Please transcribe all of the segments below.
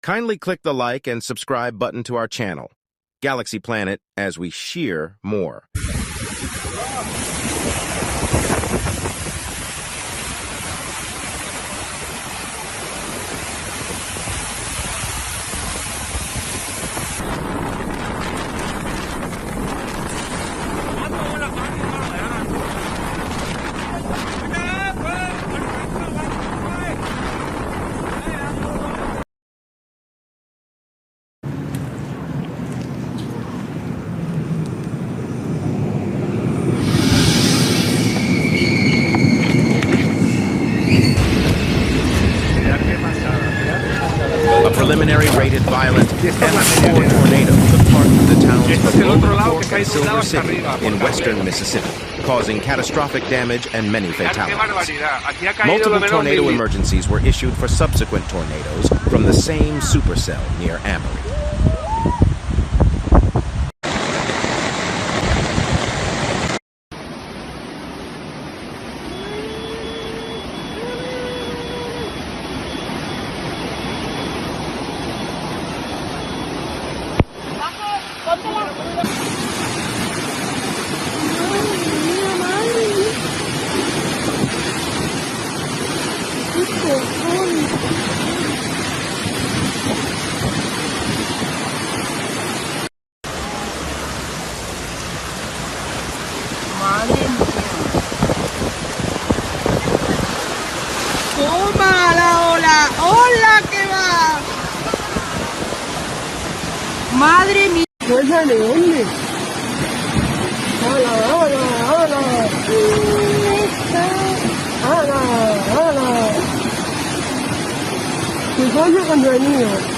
Kindly click the like and subscribe button to our channel, Galaxy Planet, as we shear more. A preliminary rated violent M4 tornado took part in the towns of Rolling Fork and Silver City in western Mississippi, causing catastrophic damage and many fatalities. Multiple tornado emergencies were issued for subsequent tornadoes from the same supercell near Amory. ¡Toma la ola! ¡Hola que va! ¡Madre mía! ¡Hola, de dónde! ¡Hola, hola, hola! ¡Hola, hola! ¿Qué pasa con el niño?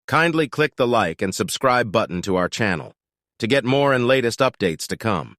Kindly click the like and subscribe button to our channel to get more and latest updates to come.